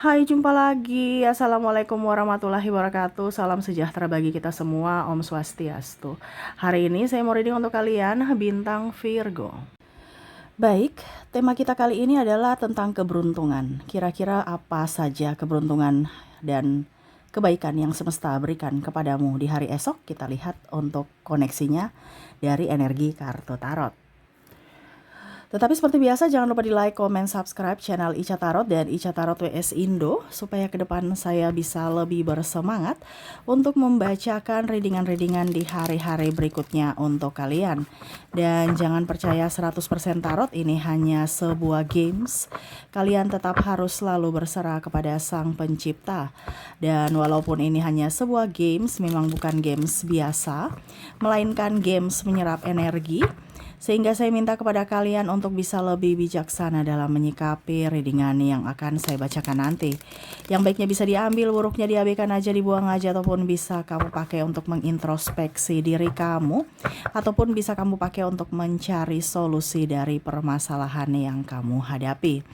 Hai, jumpa lagi. Assalamualaikum warahmatullahi wabarakatuh. Salam sejahtera bagi kita semua. Om Swastiastu. Hari ini saya mau reading untuk kalian bintang Virgo. Baik, tema kita kali ini adalah tentang keberuntungan. Kira-kira apa saja keberuntungan dan kebaikan yang semesta berikan kepadamu di hari esok? Kita lihat untuk koneksinya dari energi kartu tarot. Tetapi seperti biasa jangan lupa di like, comment, subscribe channel Ica Tarot dan Ica Tarot WS Indo supaya ke depan saya bisa lebih bersemangat untuk membacakan readingan-readingan di hari-hari berikutnya untuk kalian. Dan jangan percaya 100% tarot ini hanya sebuah games. Kalian tetap harus selalu berserah kepada Sang Pencipta. Dan walaupun ini hanya sebuah games, memang bukan games biasa, melainkan games menyerap energi. Sehingga saya minta kepada kalian untuk bisa lebih bijaksana dalam menyikapi readingan yang akan saya bacakan nanti. Yang baiknya bisa diambil, buruknya diabaikan aja, dibuang aja, ataupun bisa kamu pakai untuk mengintrospeksi diri kamu, ataupun bisa kamu pakai untuk mencari solusi dari permasalahan yang kamu hadapi.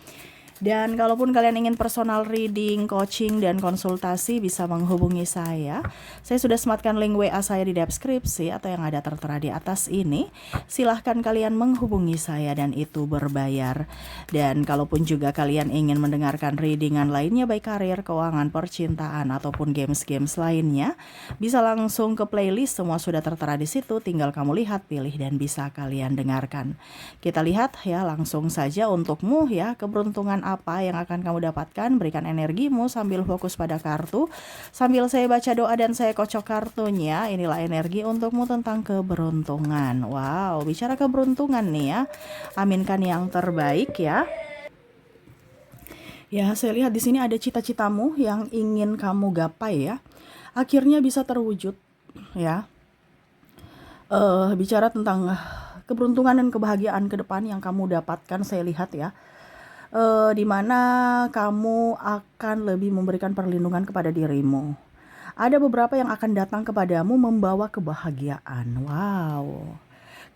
Dan kalaupun kalian ingin personal reading, coaching, dan konsultasi bisa menghubungi saya. Saya sudah sematkan link WA saya di deskripsi atau yang ada tertera di atas ini. Silahkan kalian menghubungi saya dan itu berbayar. Dan kalaupun juga kalian ingin mendengarkan readingan lainnya baik karir, keuangan, percintaan, ataupun games-games lainnya, bisa langsung ke playlist, semua sudah tertera di situ. Tinggal kamu lihat, pilih, dan bisa kalian dengarkan. Kita lihat ya langsung saja untukmu ya, keberuntungan apa yang akan kamu dapatkan. Berikan energimu sambil fokus pada kartu. Sambil saya baca doa dan saya kocok kartunya. Inilah energi untukmu tentang keberuntungan. Wow, bicara keberuntungan nih ya. Aminkan yang terbaik ya. Ya, saya lihat di sini ada cita-citamu yang ingin kamu gapai ya. Akhirnya bisa terwujud ya. Bicara tentang keberuntungan dan kebahagiaan ke depan yang kamu dapatkan, saya lihat ya. Di mana kamu akan lebih memberikan perlindungan kepada dirimu. Ada beberapa yang akan datang kepadamu membawa kebahagiaan. Wow.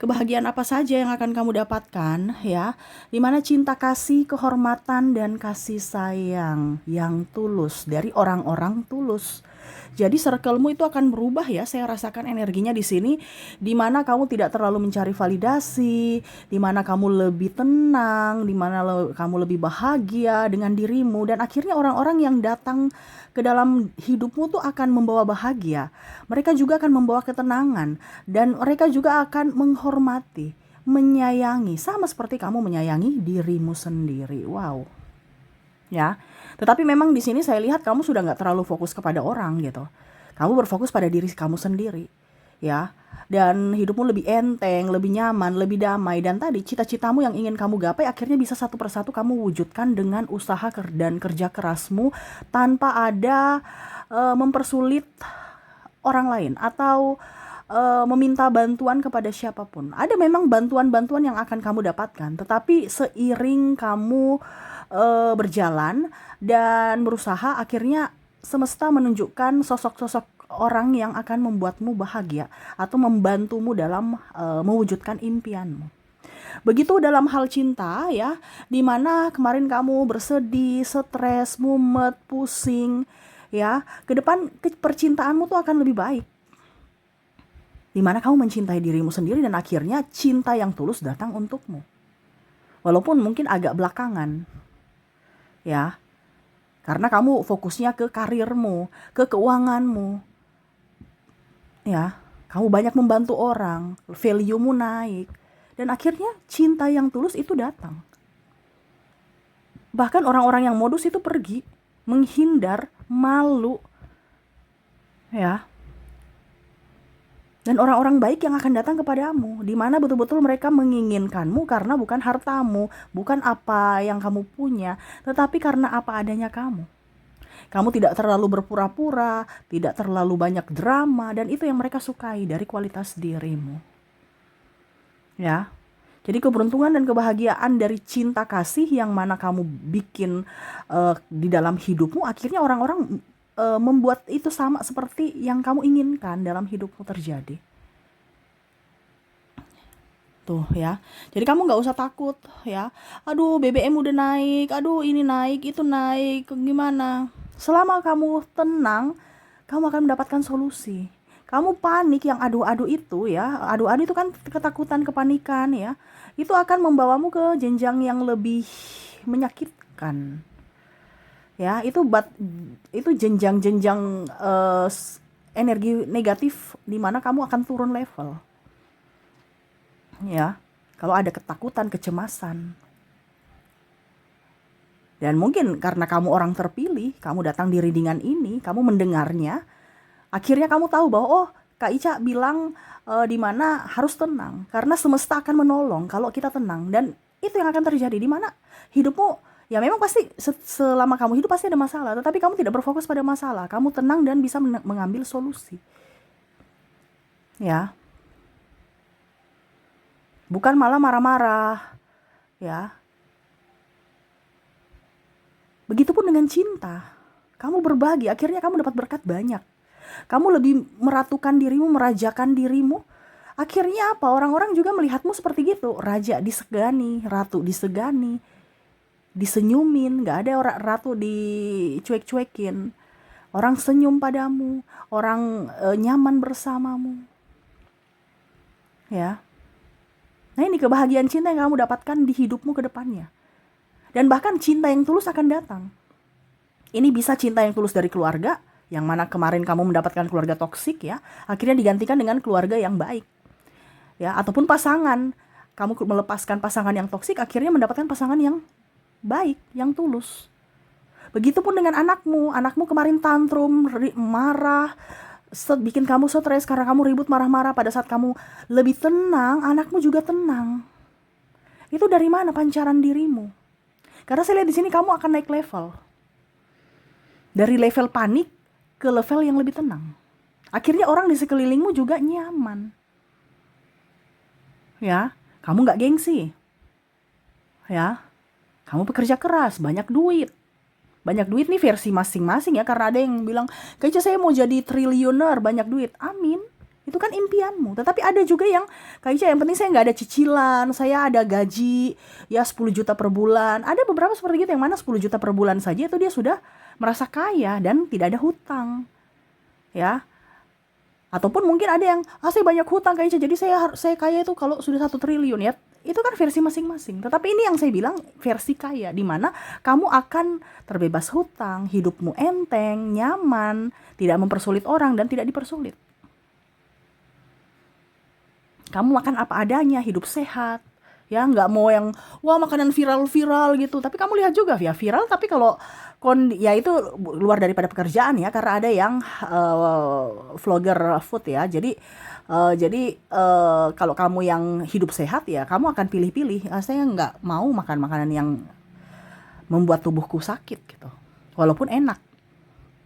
Kebahagiaan apa saja yang akan kamu dapatkan ya? Di mana cinta kasih, kehormatan, dan kasih sayang yang tulus dari orang-orang tulus. Jadi circlemu itu akan berubah ya. Saya rasakan energinya di sini, di mana kamu tidak terlalu mencari validasi, di mana kamu lebih tenang, di mana kamu lebih bahagia dengan dirimu, dan akhirnya orang-orang yang datang ke dalam hidupmu tuh akan membawa bahagia. Mereka juga akan membawa ketenangan dan mereka juga akan menghormati, menyayangi sama seperti kamu menyayangi dirimu sendiri. Wow. Ya. Tetapi memang di sini saya lihat kamu sudah nggak terlalu fokus kepada orang gitu. Kamu berfokus pada diri kamu sendiri, ya. Dan hidupmu lebih enteng, lebih nyaman, lebih damai. Dan tadi cita-citamu yang ingin kamu gapai akhirnya bisa satu persatu kamu wujudkan dengan usaha dan kerja kerasmu tanpa ada mempersulit orang lain atau meminta bantuan kepada siapapun. Ada memang bantuan-bantuan yang akan kamu dapatkan, tetapi seiring kamu berjalan dan berusaha, akhirnya semesta menunjukkan sosok-sosok orang yang akan membuatmu bahagia atau membantumu dalam mewujudkan impianmu. Begitu dalam hal cinta ya, dimana kemarin kamu bersedih, stres, mumet, pusing ya, ke depan percintaanmu tuh akan lebih baik. Dimana kamu mencintai dirimu sendiri dan akhirnya cinta yang tulus datang untukmu. Walaupun mungkin agak belakangan ya, karena kamu fokusnya ke karirmu, ke keuanganmu ya, kamu banyak membantu orang, value-mu naik, dan akhirnya cinta yang tulus itu datang. Bahkan orang-orang yang modus itu pergi, menghindar, malu ya. Dan orang-orang baik yang akan datang kepadamu, di mana betul-betul mereka menginginkanmu karena bukan hartamu, bukan apa yang kamu punya, tetapi karena apa adanya kamu. Kamu tidak terlalu berpura-pura, tidak terlalu banyak drama, dan itu yang mereka sukai dari kualitas dirimu. Ya. Jadi keberuntungan dan kebahagiaan dari cinta kasih yang mana kamu bikin di dalam hidupmu, akhirnya orang-orang membuat itu sama seperti yang kamu inginkan dalam hidupmu terjadi. Tuh ya. Jadi kamu nggak usah takut ya. Aduh, BBM udah naik, aduh ini naik, itu naik, gimana? Selama kamu tenang, kamu akan mendapatkan solusi. Kamu panik yang adu-adu itu ya, adu-adu itu kan ketakutan, kepanikan ya. Itu akan membawamu ke jenjang yang lebih menyakitkan. Ya, itu jenjang-jenjang energi negatif di mana kamu akan turun level. Ya, kalau ada ketakutan, kecemasan. Dan mungkin karena kamu orang terpilih, kamu datang di readingan ini, kamu mendengarnya, akhirnya kamu tahu bahwa oh, Kak Ica bilang di mana harus tenang karena semesta akan menolong kalau kita tenang, dan itu yang akan terjadi di mana hidupmu ya memang pasti selama kamu hidup pasti ada masalah, tetapi kamu tidak berfokus pada masalah, kamu tenang dan bisa mengambil solusi. Ya, bukan malah marah-marah. Ya, begitupun dengan cinta. Kamu berbagi, akhirnya kamu dapat berkat banyak. Kamu lebih meratukan dirimu, merajakan dirimu. Akhirnya apa? Orang-orang juga melihatmu seperti gitu. Raja disegani, ratu disegani, disenyumin. Gak ada orang ratu dicuek-cuekin. Orang senyum padamu, orang nyaman bersamamu. Ya. Nah, ini kebahagiaan cinta yang kamu dapatkan di hidupmu ke depannya. Dan bahkan cinta yang tulus akan datang. Ini bisa cinta yang tulus dari keluarga, yang mana kemarin kamu mendapatkan keluarga toksik ya, akhirnya digantikan dengan keluarga yang baik. Ya, ataupun pasangan. Kamu melepaskan pasangan yang toksik, akhirnya mendapatkan pasangan yang baik, yang tulus. Begitupun dengan anakmu. Anakmu kemarin tantrum, marah, bikin kamu stres karena kamu ribut marah-marah. Pada saat kamu lebih tenang, anakmu juga tenang. Itu dari mana pancaran dirimu? Karena saya lihat di sini kamu akan naik level. Dari level panik ke level yang lebih tenang. Akhirnya orang di sekelilingmu juga nyaman. Ya, kamu nggak gengsi. Ya, kamu bekerja keras, banyak duit. Banyak duit nih versi masing-masing ya, karena ada yang bilang, kayaknya saya mau jadi triliuner, banyak duit. Amin. Itu kan impianmu. Tetapi ada juga yang, kayaknya yang penting saya nggak ada cicilan, saya ada gaji, ya 10 juta per bulan. Ada beberapa seperti itu yang mana 10 juta per bulan saja itu dia sudah merasa kaya dan tidak ada hutang. Ya. Ataupun mungkin ada yang, saya banyak hutang kayaknya, jadi saya kaya itu kalau sudah 1 triliun ya. Itu kan versi masing-masing. Tetapi ini yang saya bilang versi kaya, di mana kamu akan terbebas hutang, hidupmu enteng, nyaman, tidak mempersulit orang dan tidak dipersulit. Kamu makan apa adanya, hidup sehat. Ya, nggak mau yang wah makanan viral-viral gitu. Tapi kamu lihat juga ya viral, tapi kalau ya itu luar daripada pekerjaan ya, karena ada yang vlogger food ya. Jadi kalau kamu yang hidup sehat ya, kamu akan pilih-pilih. Saya nggak mau makan makanan yang membuat tubuhku sakit gitu. Walaupun enak.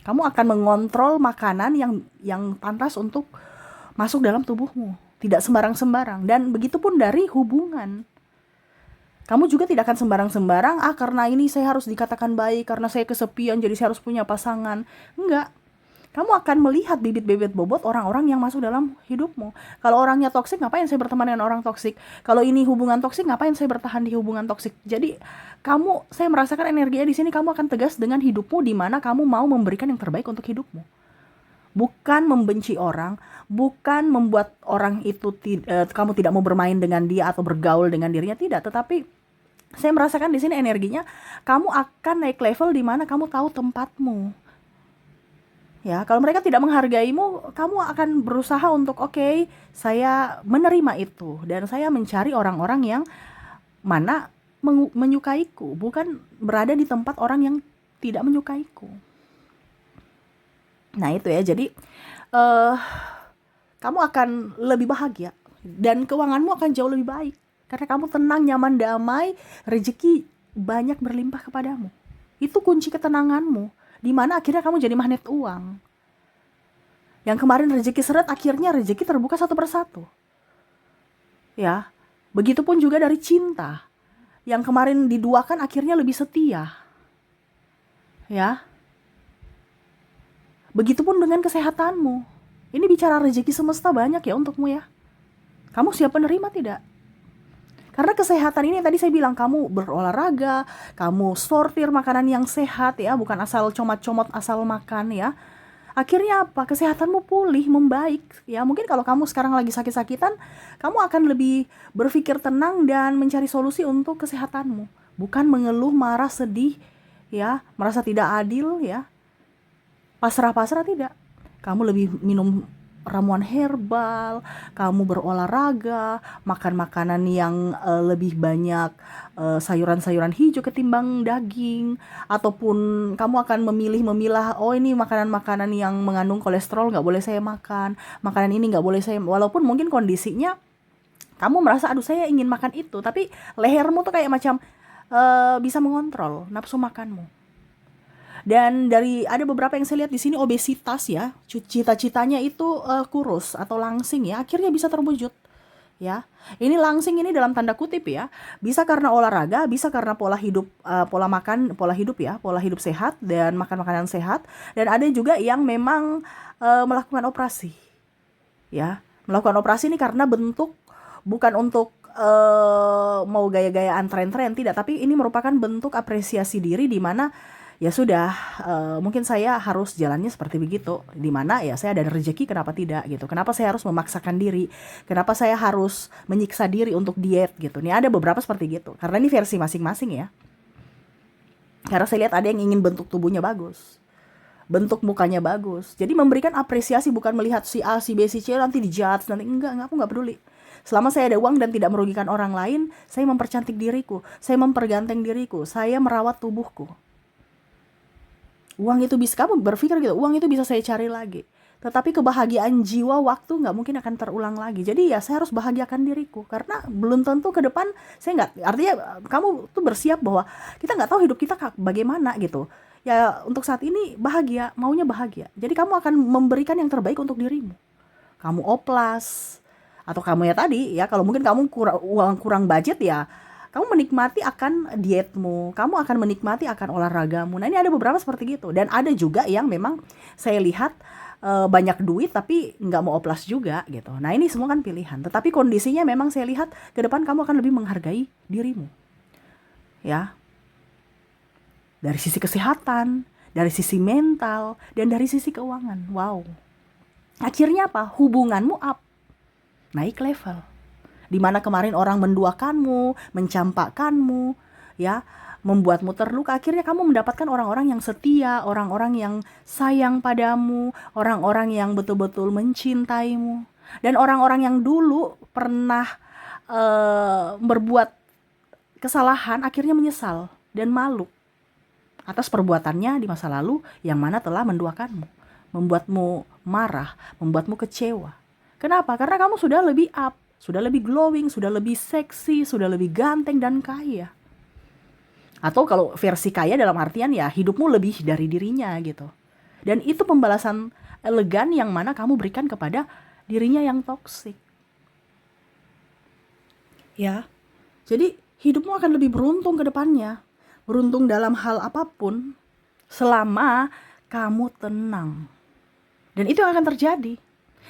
Kamu akan mengontrol makanan yang pantas untuk masuk dalam tubuhmu. Tidak sembarang-sembarang. Dan begitupun dari hubungan. Kamu juga tidak akan sembarang-sembarang, karena ini saya harus dikatakan baik, karena saya kesepian, jadi saya harus punya pasangan. Enggak. Kamu akan melihat bibit-bibit bobot orang-orang yang masuk dalam hidupmu. Kalau orangnya toksik, ngapain saya berteman dengan orang toksik? Kalau ini hubungan toksik, ngapain saya bertahan di hubungan toksik? Jadi, saya merasakan energinya di sini, kamu akan tegas dengan hidupmu, di mana kamu mau memberikan yang terbaik untuk hidupmu. Bukan membenci orang, bukan membuat orang itu kamu tidak mau bermain dengan dia atau bergaul dengan dirinya, tidak. Tetapi saya merasakan di sini energinya kamu akan naik level di mana kamu tahu tempatmu. Ya, kalau mereka tidak menghargaimu, kamu akan berusaha untuk oke, saya menerima itu dan saya mencari orang-orang yang mana menyukaiku, bukan berada di tempat orang yang tidak menyukaiku. Nah itu ya, jadi kamu akan lebih bahagia dan keuanganmu akan jauh lebih baik karena kamu tenang, nyaman, damai, rezeki banyak berlimpah kepadamu. Itu kunci ketenanganmu, di mana akhirnya kamu jadi magnet uang. Yang kemarin rezeki seret, akhirnya rezeki terbuka satu persatu. Ya, begitupun juga dari cinta. Yang kemarin diduakan akhirnya lebih setia. Ya, begitupun dengan kesehatanmu. Ini bicara rezeki semesta banyak ya untukmu ya. Kamu siap menerima tidak? Karena kesehatan ini tadi saya bilang, kamu berolahraga, kamu sortir makanan yang sehat ya, bukan asal comot-comot asal makan ya. Akhirnya apa? Kesehatanmu pulih, membaik ya. Mungkin kalau kamu sekarang lagi sakit-sakitan, kamu akan lebih berpikir tenang dan mencari solusi untuk kesehatanmu, bukan mengeluh, marah, sedih ya, merasa tidak adil ya, pasrah-pasrah, tidak. Kamu lebih minum ramuan herbal, kamu berolahraga, makan makanan yang lebih banyak sayuran-sayuran hijau ketimbang daging, ataupun kamu akan memilah, oh ini makanan-makanan yang mengandung kolesterol nggak boleh saya makan, makanan ini nggak boleh saya, walaupun mungkin kondisinya kamu merasa aduh saya ingin makan itu, tapi lehermu tuh kayak macam bisa mengontrol nafsu makanmu. Dan dari ada beberapa yang saya lihat di sini obesitas ya, cita-citanya itu kurus atau langsing ya, akhirnya bisa terwujud ya. Ini langsing ini dalam tanda kutip ya, bisa karena olahraga, bisa karena pola hidup, pola makan, pola hidup ya, pola hidup sehat dan makan makanan sehat. Dan ada juga yang memang melakukan operasi ya, melakukan operasi ini karena bentuk, bukan untuk mau gaya-gayaan tren-tren, tidak, tapi ini merupakan bentuk apresiasi diri di mana ya sudah, mungkin saya harus jalannya seperti begitu, di mana ya saya ada rezeki, kenapa tidak gitu, kenapa saya harus memaksakan diri, kenapa saya harus menyiksa diri untuk diet gitu. Nih ada beberapa seperti gitu, karena ini versi masing-masing ya. Karena saya lihat ada yang ingin bentuk tubuhnya bagus, bentuk mukanya bagus, jadi memberikan apresiasi, bukan melihat si A, si B, si C nanti dijudge, nanti enggak, aku nggak peduli. Selama saya ada uang dan tidak merugikan orang lain, saya mempercantik diriku, saya memperganteng diriku, saya merawat tubuhku. Uang itu bisa, kamu berpikir gitu, uang itu bisa saya cari lagi, tetapi kebahagiaan jiwa, waktu nggak mungkin akan terulang lagi. Jadi ya saya harus bahagiakan diriku, karena belum tentu ke depan saya nggak, artinya kamu tuh bersiap bahwa kita nggak tahu hidup kita bagaimana gitu ya. Untuk saat ini bahagia, maunya bahagia, jadi kamu akan memberikan yang terbaik untuk dirimu. Kamu oplas, atau kamu ya tadi ya, kalau mungkin kamu kurang budget ya, kamu menikmati akan dietmu, kamu akan menikmati akan olahragamu. Nah ini ada beberapa seperti gitu. Dan ada juga yang memang saya lihat banyak duit tapi nggak mau oplas juga gitu. Nah ini semua kan pilihan, tetapi kondisinya memang saya lihat ke depan kamu akan lebih menghargai dirimu ya, dari sisi kesehatan, dari sisi mental, dan dari sisi keuangan. Wow, akhirnya apa? Hubunganmu up, naik level. Dimana kemarin orang menduakanmu, mencampakkanmu, ya, membuatmu terluka, akhirnya kamu mendapatkan orang-orang yang setia, orang-orang yang sayang padamu, orang-orang yang betul-betul mencintaimu. Dan orang-orang yang dulu pernah berbuat kesalahan, akhirnya menyesal dan malu atas perbuatannya di masa lalu yang mana telah menduakanmu, membuatmu marah, membuatmu kecewa. Kenapa? Karena kamu sudah lebih up, sudah lebih glowing, sudah lebih seksi, sudah lebih ganteng dan kaya. Atau kalau versi kaya dalam artian ya hidupmu lebih dari dirinya gitu. Dan itu pembalasan elegan yang mana kamu berikan kepada dirinya yang toksik. Ya, jadi hidupmu akan lebih beruntung ke depannya. Beruntung dalam hal apapun selama kamu tenang. Dan itu yang akan terjadi.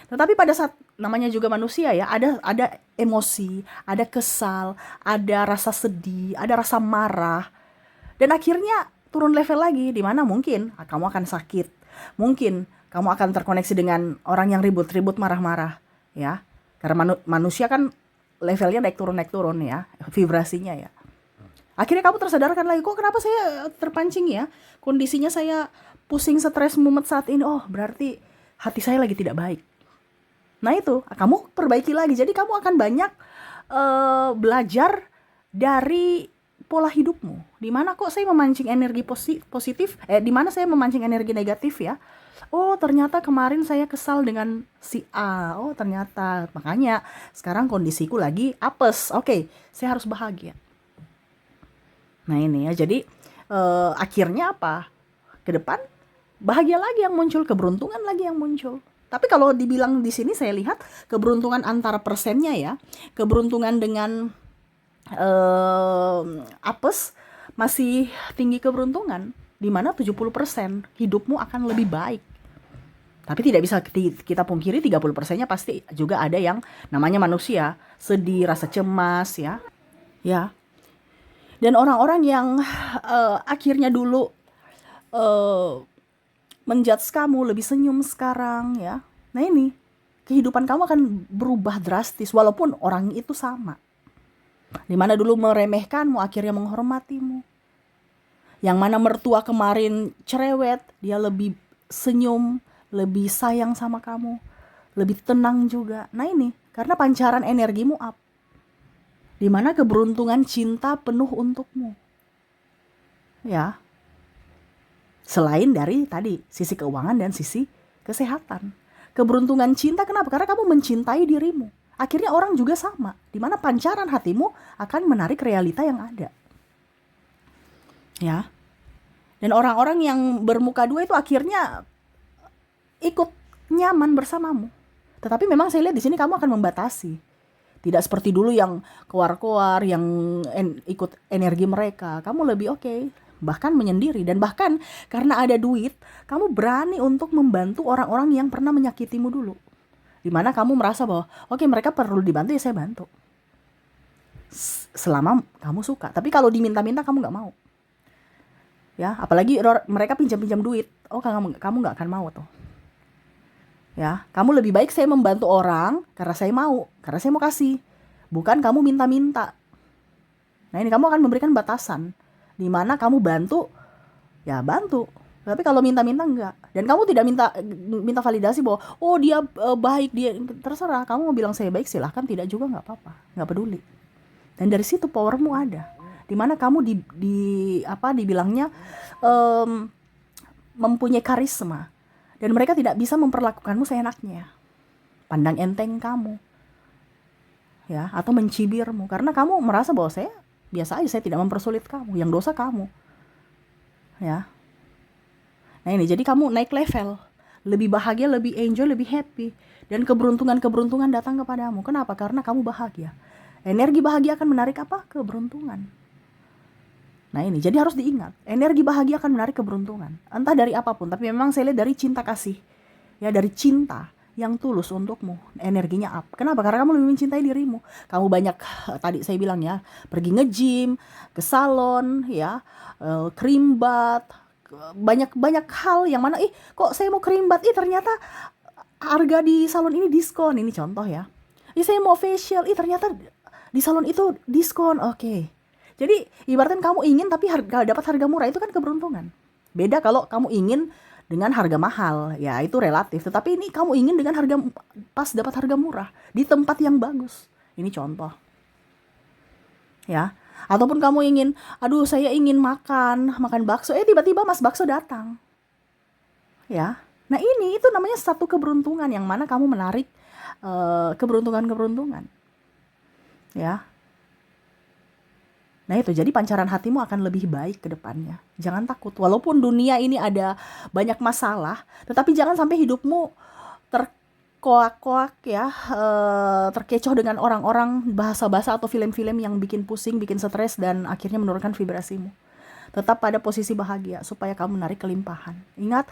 Tetapi pada saat namanya juga manusia ya, ada emosi, ada kesal, ada rasa sedih, ada rasa marah. Dan akhirnya turun level lagi, di mana mungkin kamu akan sakit. Mungkin kamu akan terkoneksi dengan orang yang ribut-ribut, marah-marah ya. Karena manusia kan levelnya naik turun ya, vibrasinya ya. Akhirnya kamu tersadarkan lagi, kok kenapa saya terpancing ya? Kondisinya saya pusing, stres, mumet saat ini. Oh, berarti hati saya lagi tidak baik. Nah itu, kamu perbaiki lagi. Jadi kamu akan banyak belajar dari pola hidupmu. Dimana kok saya memancing energi positif, dimana saya memancing energi negatif ya. Oh ternyata kemarin saya kesal dengan si A. Oh ternyata, makanya sekarang kondisiku lagi apes. Oke, saya harus bahagia. Nah ini ya, jadi akhirnya apa? Ke depan bahagia lagi yang muncul, keberuntungan lagi yang muncul. Tapi kalau dibilang di sini saya lihat keberuntungan antara persennya ya, keberuntungan dengan apes masih tinggi keberuntungan, di mana 70% hidupmu akan lebih baik. Tapi tidak bisa kita pungkiri 30%-nya pasti juga ada yang namanya manusia, sedih, rasa cemas ya. ya. Dan orang-orang yang akhirnya dulu menjudge kamu lebih senyum sekarang ya. Nah ini, kehidupan kamu akan berubah drastis walaupun orang itu sama. Dimana dulu meremehkanmu, akhirnya menghormatimu. Yang mana mertua kemarin cerewet, dia lebih senyum, lebih sayang sama kamu, lebih tenang juga. Nah ini, karena pancaran energimu up. Dimana keberuntungan cinta penuh untukmu. Ya, selain dari tadi, sisi keuangan dan sisi kesehatan. Keberuntungan cinta kenapa? Karena kamu mencintai dirimu. Akhirnya orang juga sama. Dimana pancaran hatimu akan menarik realita yang ada. Ya. Dan orang-orang yang bermuka dua itu akhirnya ikut nyaman bersamamu. Tetapi memang saya lihat di sini kamu akan membatasi. Tidak seperti dulu yang keluar-keluar, yang ikut energi mereka. Kamu lebih oke, bahkan menyendiri. Dan bahkan karena ada duit, kamu berani untuk membantu orang-orang yang pernah menyakitimu dulu. Dimana kamu merasa bahwa, oke, mereka perlu dibantu, ya saya bantu. Selama kamu suka. Tapi kalau diminta-minta kamu gak mau. Ya, apalagi mereka pinjam-pinjam duit. Oh, kamu gak akan mau tuh. Ya, kamu lebih baik saya membantu orang karena saya mau kasih, bukan kamu minta-minta. Nah ini kamu akan memberikan batasan, di mana kamu bantu, ya bantu. Tapi kalau minta-minta enggak, dan kamu tidak minta validasi bahwa oh dia baik, dia terserah. Kamu mau bilang saya baik silahkan, tidak juga nggak apa-apa, nggak peduli. Dan dari situ powermu ada, di mana kamu dibilangnya mempunyai karisma. Dan mereka tidak bisa memperlakukanmu seenaknya, pandang enteng kamu, ya, atau mencibirmu karena kamu merasa bahwa saya biasa aja, saya tidak mempersulit kamu, yang dosa kamu, ya. Nah ini, jadi kamu naik level, lebih bahagia, lebih enjoy, lebih happy, dan keberuntungan datang kepadamu. Kenapa? Karena kamu bahagia. Energi bahagia akan menarik apa? Keberuntungan. Nah ini, jadi harus diingat, energi bahagia akan menarik keberuntungan, entah dari apapun. Tapi memang saya lihat dari cinta kasih, ya, dari cinta yang tulus untukmu, energinya up. Kenapa? Karena kamu lebih mencintai dirimu. Kamu banyak, tadi saya bilang ya, pergi nge-gym, ke salon, ya, cream bath, banyak hal yang mana, kok saya mau cream bath, ternyata harga di salon ini diskon. Ini contoh ya. Saya mau facial, ternyata di salon itu diskon. Oke. Jadi ibaratkan kamu ingin tapi dapat harga murah, itu kan keberuntungan. Beda kalau kamu ingin dengan harga mahal, ya itu relatif. Tetapi ini kamu ingin dengan harga pas, dapat harga murah di tempat yang bagus. Ini contoh. Ya. Ataupun kamu ingin, aduh saya ingin makan bakso, tiba-tiba Mas Bakso datang. Ya. Nah, itu namanya satu keberuntungan yang mana kamu menarik keberuntungan. Ya. Nah itu, jadi pancaran hatimu akan lebih baik ke depannya. Jangan takut, walaupun dunia ini ada banyak masalah, tetapi jangan sampai hidupmu terkoak-koak ya, terkecoh dengan orang-orang, bahasa-bahasa atau film-film yang bikin pusing, bikin stres, dan akhirnya menurunkan vibrasimu. Tetap pada posisi bahagia, supaya kamu menarik kelimpahan. Ingat,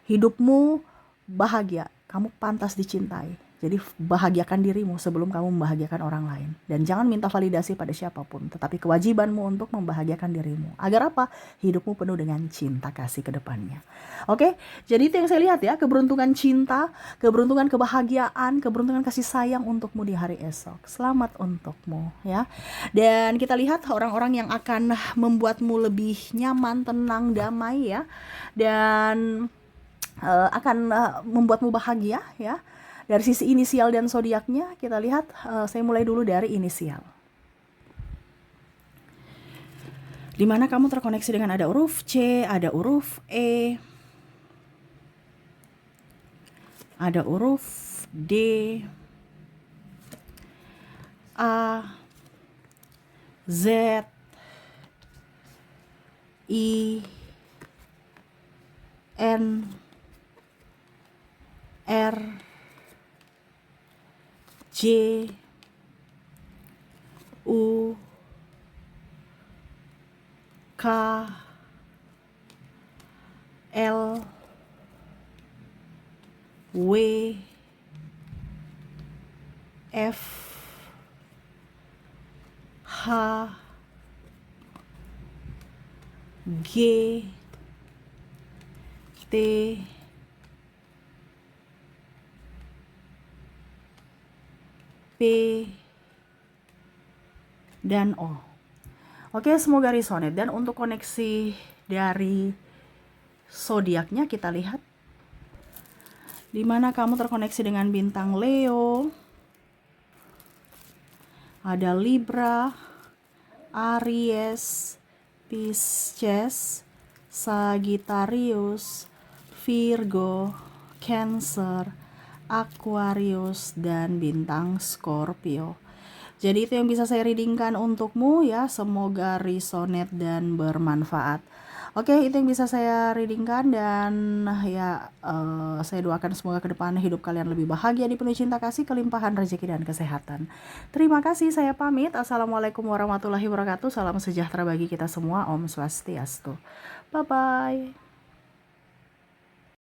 hidupmu bahagia, kamu pantas dicintai. Jadi bahagiakan dirimu sebelum kamu membahagiakan orang lain. Dan jangan minta validasi pada siapapun, tetapi kewajibanmu untuk membahagiakan dirimu. Agar apa? Hidupmu penuh dengan cinta kasih ke depannya. Oke, jadi itu yang saya lihat ya, keberuntungan cinta, keberuntungan kebahagiaan, keberuntungan kasih sayang untukmu di hari esok. Selamat untukmu ya. Dan kita lihat orang-orang yang akan membuatmu lebih nyaman, tenang, damai ya. Dan akan membuatmu bahagia ya. Dari sisi inisial dan zodiaknya kita lihat, saya mulai dulu dari inisial. Dimana kamu terkoneksi dengan ada huruf C, ada huruf E, ada huruf D, A, Z, I, N, R, J, U, K, L, W, F, H, G, T, P, dan O. Oke, semoga resonate. Dan untuk koneksi dari zodiaknya kita lihat di mana kamu terkoneksi dengan bintang Leo, ada Libra, Aries, Pisces, Sagittarius, Virgo, Cancer, Aquarius, dan bintang Scorpio. Jadi itu yang bisa saya readingkan untukmu ya, semoga resonate dan bermanfaat. Oke, itu yang bisa saya readingkan dan ya saya doakan semoga ke depan hidup kalian lebih bahagia, dipenuhi cinta kasih, kelimpahan rezeki dan kesehatan. Terima kasih, saya pamit. Assalamualaikum warahmatullahi wabarakatuh. Salam sejahtera bagi kita semua. Om Swastiastu. Bye-bye.